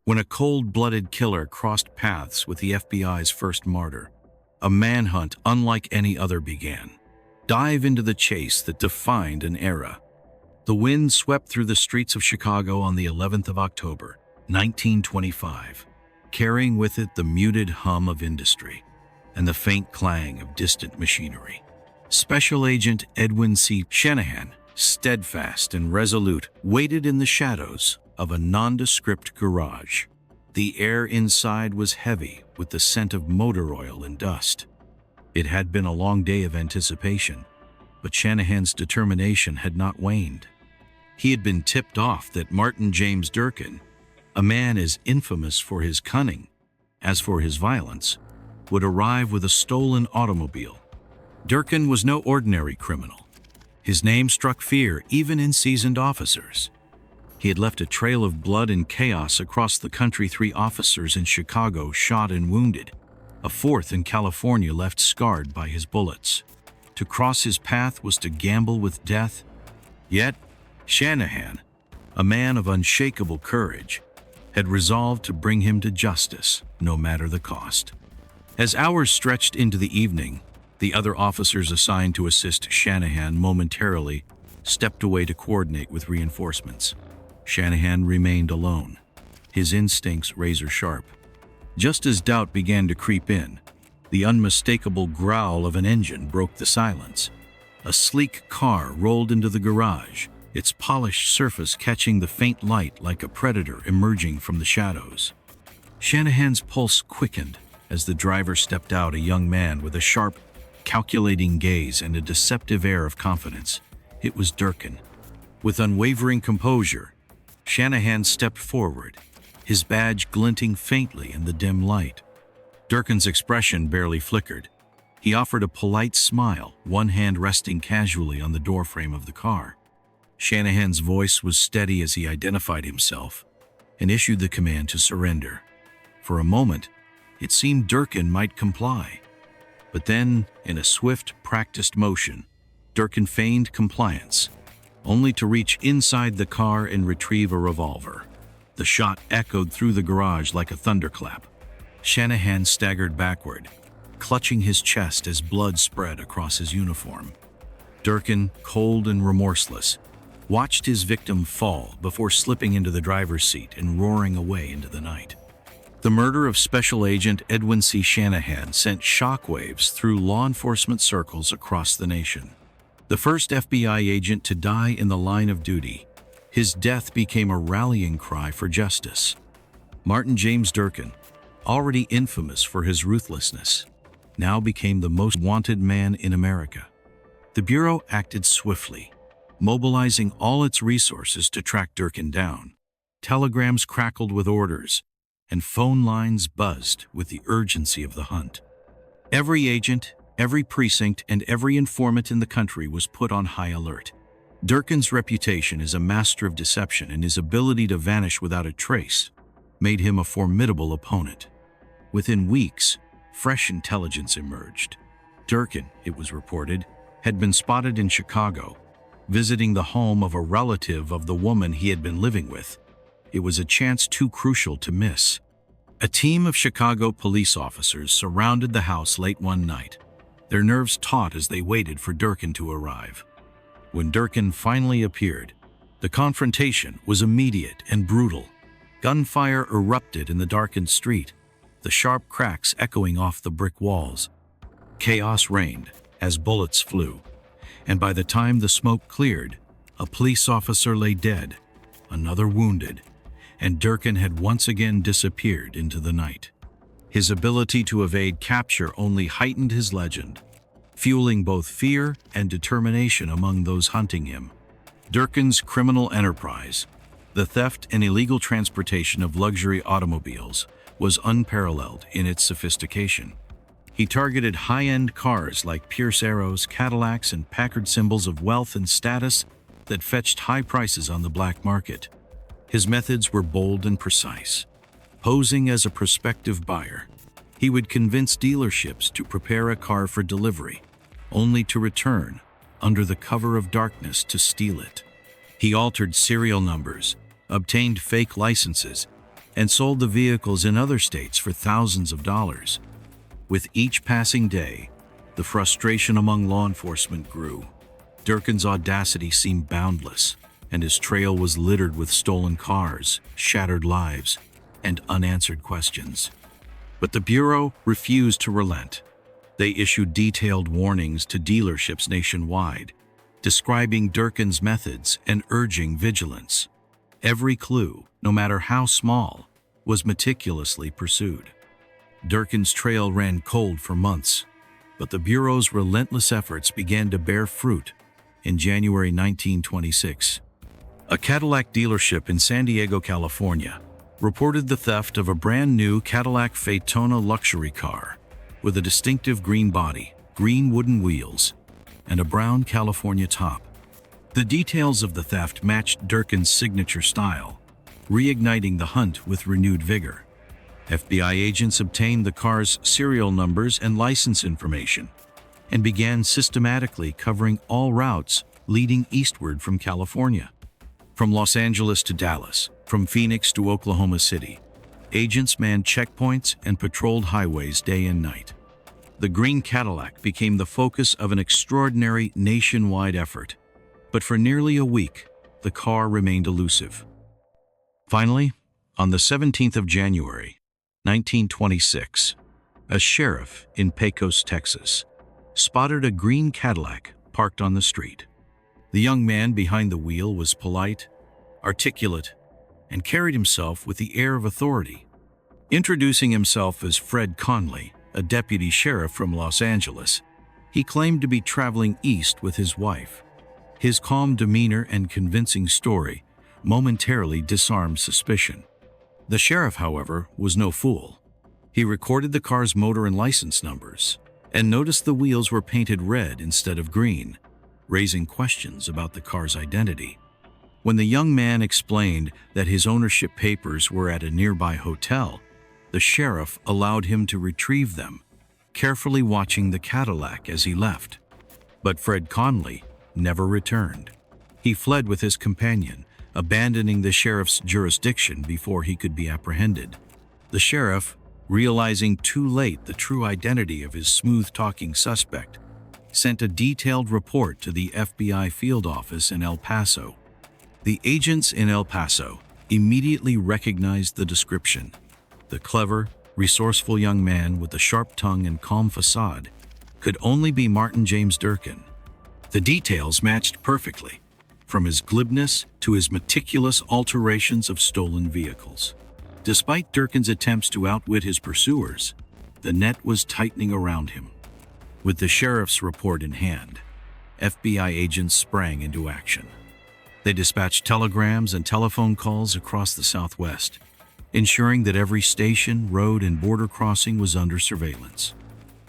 when a cold-blooded killer crossed paths with the FBI's first martyr. A manhunt unlike any other began. Dive into the chase that defined an era. The wind swept through the streets of Chicago on the 11th of October, 1925, carrying with it the muted hum of industry and the faint clang of distant machinery. Special Agent Edwin C. Shanahan, steadfast and resolute, waited in the shadows of a nondescript garage. The air inside was heavy with the scent of motor oil and dust. It had been a long day of anticipation, but Shanahan's determination had not waned. He had been tipped off that Martin James Durkin, a man as infamous for his cunning as for his violence, would arrive with a stolen automobile. Durkin was no ordinary criminal. His name struck fear even in seasoned officers. He had left a trail of blood and chaos across the country. 3 officers in Chicago shot and wounded. A 4th in California left scarred by his bullets. To cross his path was to gamble with death. Yet, Shanahan, a man of unshakable courage, had resolved to bring him to justice, no matter the cost. As hours stretched into the evening, the other officers assigned to assist Shanahan momentarily stepped away to coordinate with reinforcements. Shanahan remained alone, his instincts razor-sharp. Just as doubt began to creep in, the unmistakable growl of an engine broke the silence. A sleek car rolled into the garage, its polished surface catching the faint light like a predator emerging from the shadows. Shanahan's pulse quickened as the driver stepped out, a young man with a sharp, calculating gaze and a deceptive air of confidence. It was Durkin. With unwavering composure, Shanahan stepped forward, his badge glinting faintly in the dim light. Durkin's expression barely flickered. He offered a polite smile, one hand resting casually on the doorframe of the car. Shanahan's voice was steady as he identified himself and issued the command to surrender. For a moment, it seemed Durkin might comply. But then, in a swift, practiced motion, Durkin feigned compliance, only to reach inside the car and retrieve a revolver. The shot echoed through the garage like a thunderclap. Shanahan staggered backward, clutching his chest as blood spread across his uniform. Durkin, cold and remorseless, watched his victim fall before slipping into the driver's seat and roaring away into the night. The murder of Special Agent Edwin C. Shanahan sent shockwaves through law enforcement circles across the nation. The first FBI agent to die in the line of duty, his death became a rallying cry for justice. Martin James Durkin, already infamous for his ruthlessness, now became the most wanted man in America. The Bureau acted swiftly, mobilizing all its resources to track Durkin down. Telegrams crackled with orders, and phone lines buzzed with the urgency of the hunt. Every agent, every precinct, and every informant in the country was put on high alert. Durkin's reputation as a master of deception and his ability to vanish without a trace made him a formidable opponent. Within weeks, fresh intelligence emerged. Durkin, it was reported, had been spotted in Chicago, visiting the home of a relative of the woman he had been living with. It was a chance too crucial to miss. A team of Chicago police officers surrounded the house late one night, their nerves taut as they waited for Durkin to arrive. When Durkin finally appeared, the confrontation was immediate and brutal. Gunfire erupted in the darkened street, the sharp cracks echoing off the brick walls. Chaos reigned as bullets flew, and by the time the smoke cleared, a police officer lay dead, another wounded, and Durkin had once again disappeared into the night. His ability to evade capture only heightened his legend, fueling both fear and determination among those hunting him. Durkin's criminal enterprise, the theft and illegal transportation of luxury automobiles, was unparalleled in its sophistication. He targeted high-end cars like Pierce Arrows, Cadillacs, and Packard, symbols of wealth and status that fetched high prices on the black market. His methods were bold and precise. Posing as a prospective buyer, he would convince dealerships to prepare a car for delivery, only to return under the cover of darkness to steal it. He altered serial numbers, obtained fake licenses, and sold the vehicles in other states for thousands of dollars. With each passing day, the frustration among law enforcement grew. Durkin's audacity seemed boundless, and his trail was littered with stolen cars, shattered lives, and unanswered questions. But the Bureau refused to relent. They issued detailed warnings to dealerships nationwide, describing Durkin's methods and urging vigilance. Every clue, no matter how small, was meticulously pursued. Durkin's trail ran cold for months, but the Bureau's relentless efforts began to bear fruit in January 1926. A Cadillac dealership in San Diego, California, reported the theft of a brand-new Cadillac Phaetona luxury car with a distinctive green body, green wooden wheels, and a brown California top. The details of the theft matched Durkin's signature style, reigniting the hunt with renewed vigor. FBI agents obtained the car's serial numbers and license information and began systematically covering all routes leading eastward from California. From Los Angeles to Dallas, from Phoenix to Oklahoma City, agents manned checkpoints and patrolled highways day and night. The green Cadillac became the focus of an extraordinary nationwide effort, but for nearly a week, the car remained elusive. Finally, on the 17th of January, 1926, a sheriff in Pecos, Texas, spotted a green Cadillac parked on the street. The young man behind the wheel was polite, articulate, and carried himself with the air of authority. Introducing himself as Fred Conley, a deputy sheriff from Los Angeles, he claimed to be traveling east with his wife. His calm demeanor and convincing story momentarily disarmed suspicion. The sheriff, however, was no fool. He recorded the car's motor and license numbers and noticed the wheels were painted red instead of green, raising questions about the car's identity. When the young man explained that his ownership papers were at a nearby hotel, the sheriff allowed him to retrieve them, carefully watching the Cadillac as he left. But Fred Conley never returned. He fled with his companion, abandoning the sheriff's jurisdiction before he could be apprehended. The sheriff, realizing too late the true identity of his smooth-talking suspect, sent a detailed report to the FBI field office in El Paso. The agents in El Paso immediately recognized the description. The clever, resourceful young man with the sharp tongue and calm facade could only be Martin James Durkin. The details matched perfectly, from his glibness to his meticulous alterations of stolen vehicles. Despite Durkin's attempts to outwit his pursuers, the net was tightening around him. With the sheriff's report in hand, FBI agents sprang into action. They dispatched telegrams and telephone calls across the Southwest, ensuring that every station, road, and border crossing was under surveillance.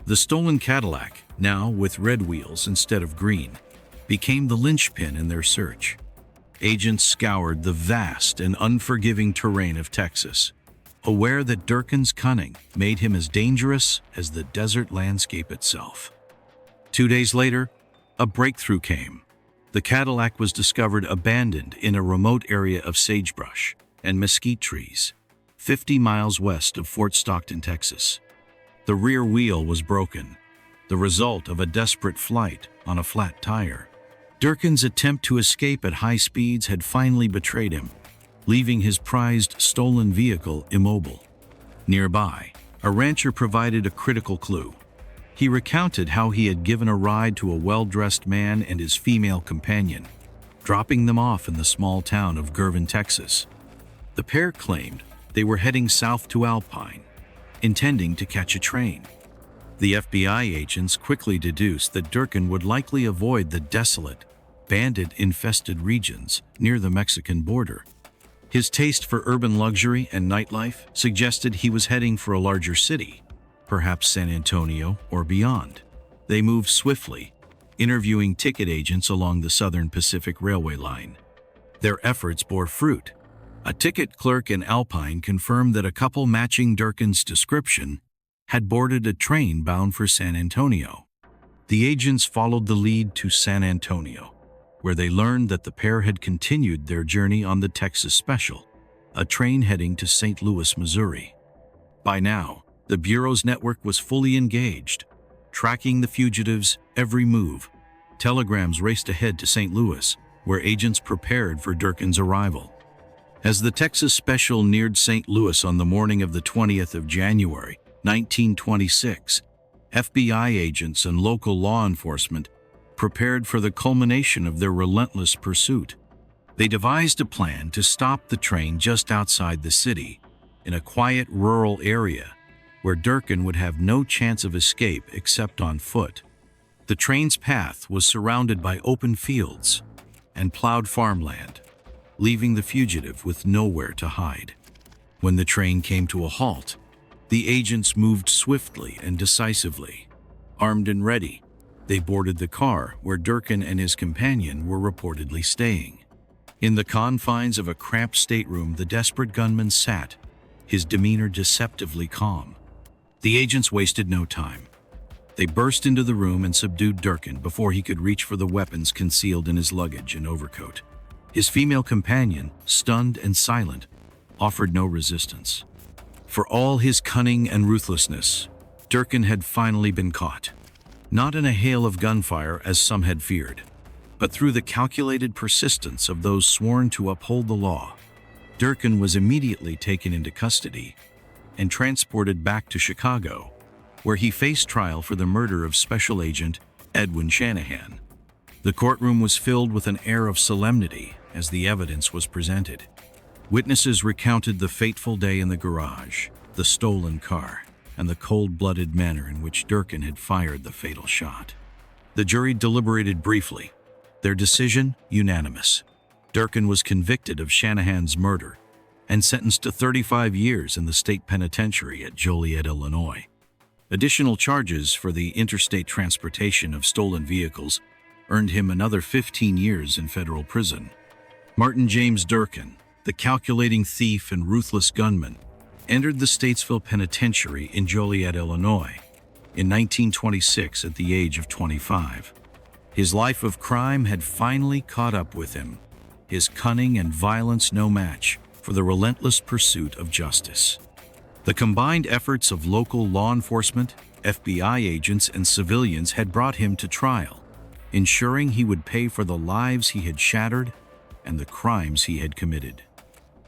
The stolen Cadillac, now with red wheels instead of green, became the linchpin in their search. Agents scoured the vast and unforgiving terrain of Texas, aware that Durkin's cunning made him as dangerous as the desert landscape itself. 2 days later, a breakthrough came. The Cadillac was discovered abandoned in a remote area of sagebrush and mesquite trees, 50 miles west of Fort Stockton, Texas. The rear wheel was broken, the result of a desperate flight on a flat tire. Durkin's attempt to escape at high speeds had finally betrayed him, leaving his prized stolen vehicle immobile. Nearby, a rancher provided a critical clue. He recounted how he had given a ride to a well-dressed man and his female companion, dropping them off in the small town of Girvan, Texas. The pair claimed they were heading south to Alpine, intending to catch a train. The FBI agents quickly deduced that Durkin would likely avoid the desolate, bandit-infested regions near the Mexican border. His taste for urban luxury and nightlife suggested he was heading for a larger city, perhaps San Antonio or beyond. They moved swiftly, interviewing ticket agents along the Southern Pacific Railway line. Their efforts bore fruit. A ticket clerk in Alpine confirmed that a couple matching Durkin's description had boarded a train bound for San Antonio. The agents followed the lead to San Antonio, where they learned that the pair had continued their journey on the Texas Special, a train heading to St. Louis, Missouri. By now, the Bureau's network was fully engaged, tracking the fugitives' every move. Telegrams raced ahead to St. Louis, where agents prepared for Durkin's arrival. As the Texas Special neared St. Louis on the morning of the 20th of January, 1926, FBI agents and local law enforcement prepared for the culmination of their relentless pursuit. They devised a plan to stop the train just outside the city, in a quiet rural area where Durkin would have no chance of escape except on foot. The train's path was surrounded by open fields and plowed farmland, leaving the fugitive with nowhere to hide. When the train came to a halt, the agents moved swiftly and decisively. Armed and ready, they boarded the car where Durkin and his companion were reportedly staying. In the confines of a cramped stateroom, the desperate gunman sat, his demeanor deceptively calm. The agents wasted no time. They burst into the room and subdued Durkin before he could reach for the weapons concealed in his luggage and overcoat. His female companion, stunned and silent, offered no resistance. For all his cunning and ruthlessness, Durkin had finally been caught. Not in a hail of gunfire as some had feared, but through the calculated persistence of those sworn to uphold the law. Durkin was immediately taken into custody and transported back to Chicago, where he faced trial for the murder of Special Agent Edwin Shanahan. The courtroom was filled with an air of solemnity as the evidence was presented. Witnesses recounted the fateful day in the garage, the stolen car, and the cold-blooded manner in which Durkin had fired the fatal shot. The jury deliberated briefly, their decision unanimous. Durkin was convicted of Shanahan's murder and sentenced to 35 years in the state penitentiary at Joliet, Illinois. Additional charges for the interstate transportation of stolen vehicles earned him another 15 years in federal prison. Martin James Durkin, the calculating thief and ruthless gunman, entered the Statesville Penitentiary in Joliet, Illinois, in 1926 at the age of 25. His life of crime had finally caught up with him, his cunning and violence no match for the relentless pursuit of justice. The combined efforts of local law enforcement, FBI agents, and civilians had brought him to trial, ensuring he would pay for the lives he had shattered and the crimes he had committed.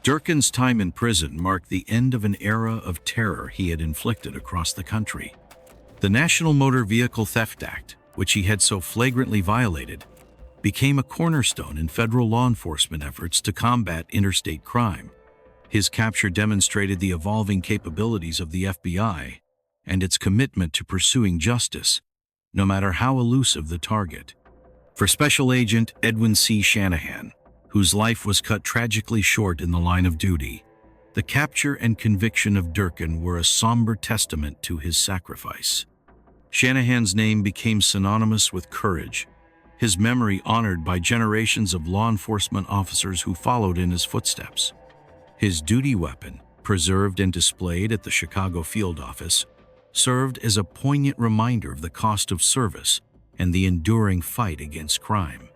Durkin's time in prison marked the end of an era of terror he had inflicted across the country. The National Motor Vehicle Theft Act, which he had so flagrantly violated, became a cornerstone in federal law enforcement efforts to combat interstate crime. His capture demonstrated the evolving capabilities of the FBI and its commitment to pursuing justice, no matter how elusive the target. For Special Agent Edwin C. Shanahan, whose life was cut tragically short in the line of duty, the capture and conviction of Durkin were a somber testament to his sacrifice. Shanahan's name became synonymous with courage, his memory honored by generations of law enforcement officers who followed in his footsteps. His duty weapon, preserved and displayed at the Chicago field office, served as a poignant reminder of the cost of service and the enduring fight against crime.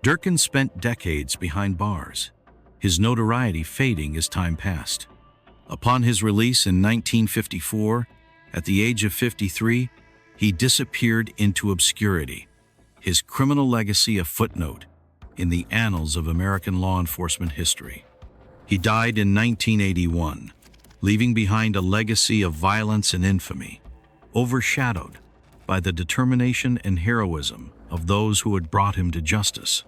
Durkin spent decades behind bars, his notoriety fading as time passed. Upon his release in 1954, at the age of 53, he disappeared into obscurity, his criminal legacy a footnote in the annals of American law enforcement history. He died in 1981, leaving behind a legacy of violence and infamy, overshadowed by the determination and heroism of those who had brought him to justice.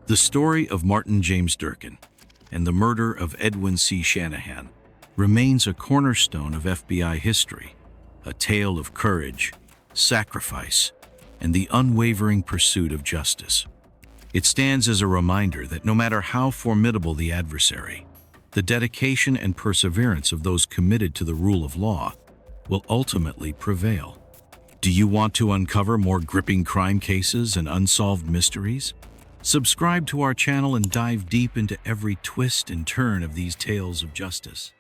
The story of Martin James Durkin and the murder of Edwin C. Shanahan remains a cornerstone of FBI history, a tale of courage, sacrifice, and the unwavering pursuit of justice. It stands as a reminder that no matter how formidable the adversary, the dedication and perseverance of those committed to the rule of law will ultimately prevail. Do you want to uncover more gripping crime cases and unsolved mysteries? Subscribe to our channel and dive deep into every twist and turn of these tales of justice.